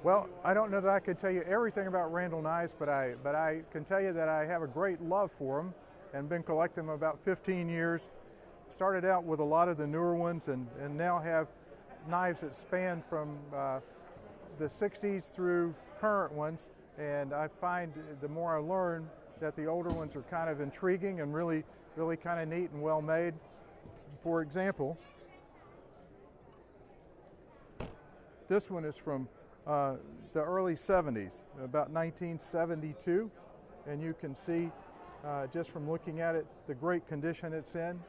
Well, I don't know that I could tell you everything about Randal Knives, but I can tell you that I have a great love for them and been collecting them about 15 years. Started out with a lot of the newer ones and now have knives that span from the 60s through current ones. And I find the more I learn that the older ones are kind of intriguing and really kind of neat and well made. For example, this one is from the early 70s, about 1972, and you can see just from looking at it the great condition it's in.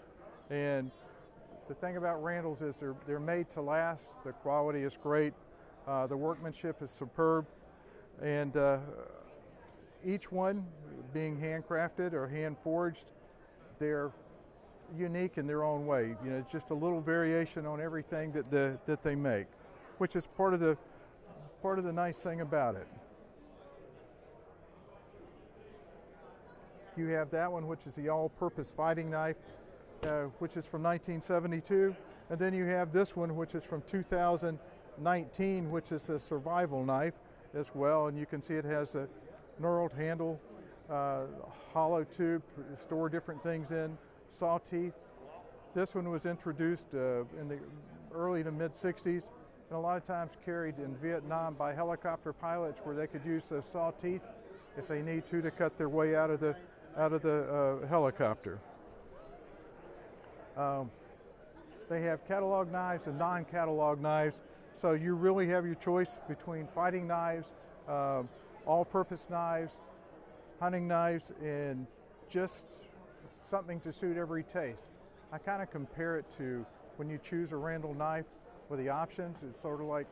And the thing about Randal's is they're made to last. The quality is great, the workmanship is superb, and each one being handcrafted or hand forged, they're unique in their own way. You know, it's just a little variation on everything that they make, which is part of the nice thing about it. You have that one, which is the all-purpose fighting knife, which is from 1972, and then you have this one, which is from 2019, which is a survival knife as well. And you can see it has a knurled handle, hollow tube, store different things in, saw teeth. This one was introduced in the early to mid 60s, and a lot of times carried in Vietnam by helicopter pilots, where they could use those saw teeth if they need to cut their way out of the helicopter. They have catalog knives and non-catalog knives, so you really have your choice between fighting knives, all-purpose knives, hunting knives, and just something to suit every taste. I kind of compare it to when you choose a Randal knife with the options. It's sort of like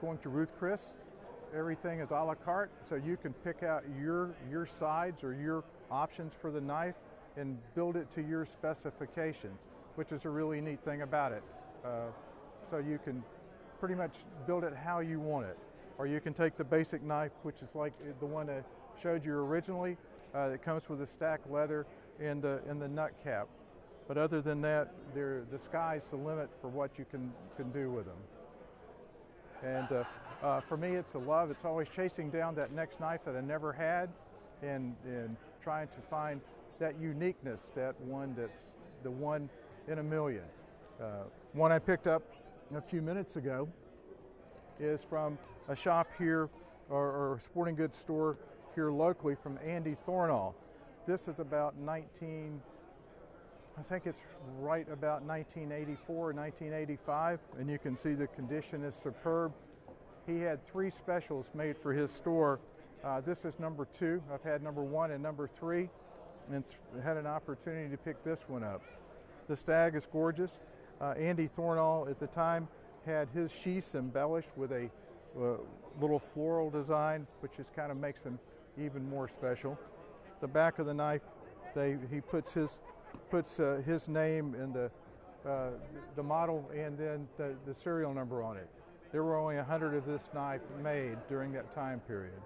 going to Ruth Chris. Everything is a la carte, so you can pick out your sides or your options for the knife and build it to your specifications, which is a really neat thing about it. So you can pretty much build it how you want it. Or you can take the basic knife, which is like the one I showed you originally, that comes with a stack leather and the nut cap. But other than that, the sky's the limit for what you can do with them. And for me, it's a love. It's always chasing down that next knife that I never had, and trying to find that uniqueness, that one that's the one in a million. One I picked up a few minutes ago is from a shop here, or a sporting goods store here locally, from Andy Thornall. This is about I think it's right about 1984, 1985, and you can see the condition is superb. He had 3 specials made for his store. This is number 2. I've had number 1 and number 3, and had an opportunity to pick this one up. The stag is gorgeous. Andy Thornall at the time had his sheaths embellished with a little floral design, which just kind of makes them even more special. The back of the knife, he puts his name and the model and then the serial number on it. There were only 100 of this knife made during that time period.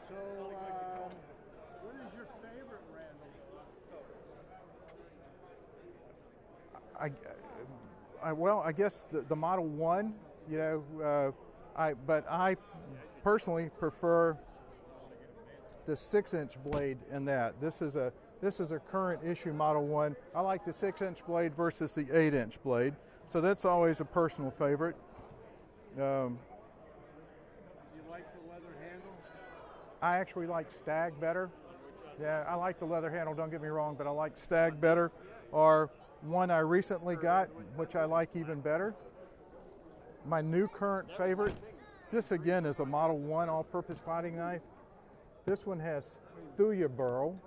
So, what is your favorite Randal? Well, I guess the Model 1, you know, but I personally prefer the 6-inch blade in that. This is a current issue Model 1. I like the 6-inch blade versus the 8-inch blade, so that's always a personal favorite. You like the leather handle? I actually like Stag better. Yeah, I like the leather handle, don't get me wrong, but I like Stag better. Or one I recently got, which I like even better. My new current favorite, this again is a Model 1 all-purpose fighting knife. This one has Thuya burl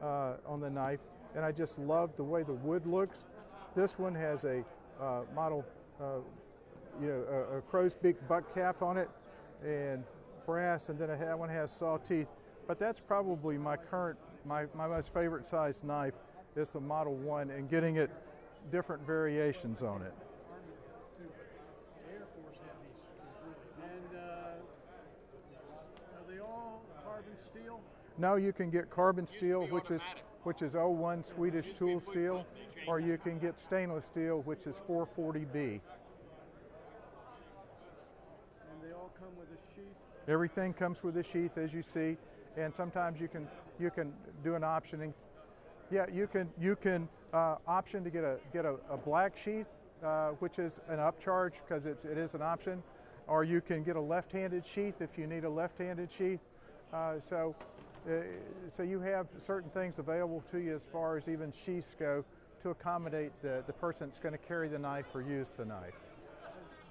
on the knife, and I just love the way the wood looks. This one has a model, a crow's beak butt cap on it, and brass, and then that one has saw teeth. But that's probably my most favorite size knife is the Model 1, and getting it different variations on it. Air Force had these. And are they all carbon steel? No, you can get carbon steel, which is 01 Swedish tool steel, or you can get stainless steel, which is 440B. Everything comes with a sheath, as you see, and sometimes you can do an optioning. Yeah, you can option to get a black sheath, which is an upcharge because it is an option, or you can get a left-handed sheath if you need a left-handed sheath. So you have certain things available to you as far as even sheaths go to accommodate the person that's going to carry the knife or use the knife.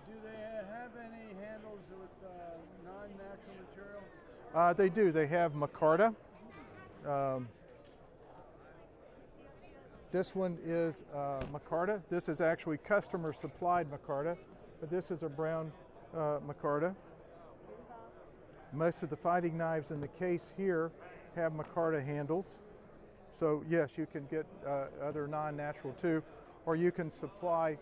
Do they have any handles with non-natural material? They do. They have micarta. This one is micarta. This is actually customer supplied micarta, but this is a brown micarta. Most of the fighting knives in the case here have micarta handles. So yes, you can get other non-natural too, or you can supply,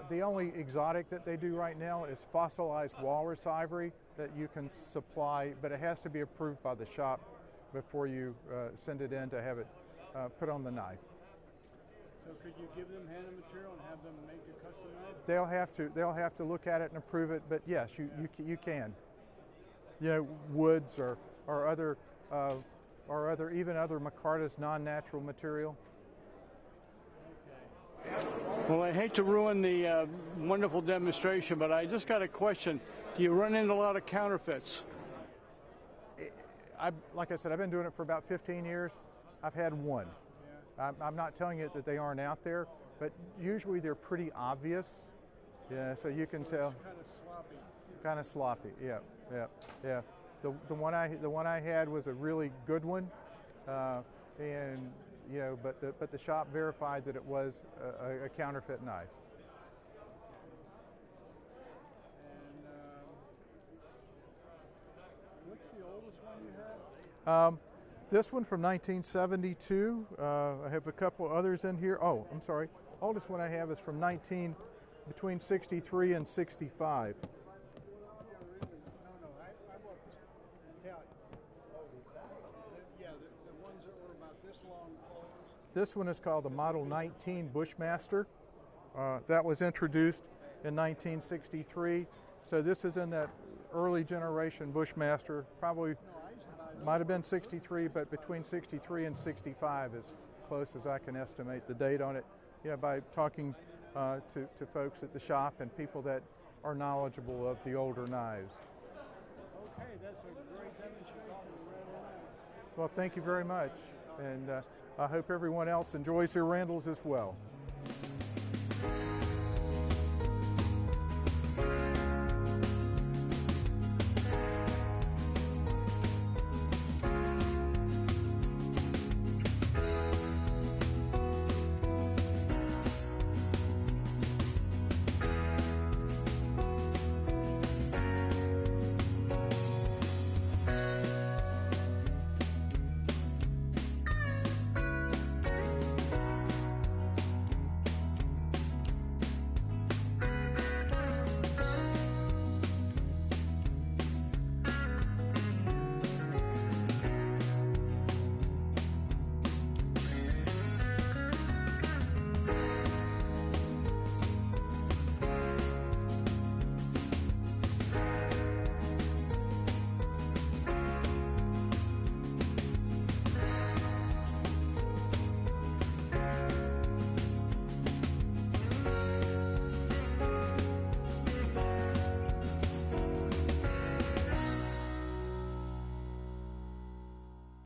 the only exotic that they do right now is fossilized walrus ivory that you can supply, but it has to be approved by the shop before you send it in to have it put on the knife. So could you give them hand material and have them make a custom knife? They'll have to look at it and approve it, but yes, you can. You know, woods or other even other micartas, non-natural material. Okay. Well, I hate to ruin the wonderful demonstration, but I just got a question. Do you run into a lot of counterfeits? Like I said, I've been doing it for about 15 years. I've had one. Yeah. I'm not telling you that they aren't out there, but usually they're pretty obvious. Yeah, so you can tell. Kind of sloppy. Kind of sloppy. Yeah. The one I had was a really good one, and you know, but the shop verified that it was a counterfeit knife. And what's the oldest one you have? This one from 1972. I have a couple others in here. Oh, I'm sorry. Oldest one I have is from between 63 and 65. This one is called the Model 19 Bushmaster. That was introduced in 1963. So this is in that early generation Bushmaster. Probably might have been 63, but between 63 and 65 as close as I can estimate the date on it. You know, by talking to folks at the shop and people that are knowledgeable of the older knives. Okay, that's a great demonstration of Randal Knives. Well, thank you very much, and I hope everyone else enjoys their Randals as well.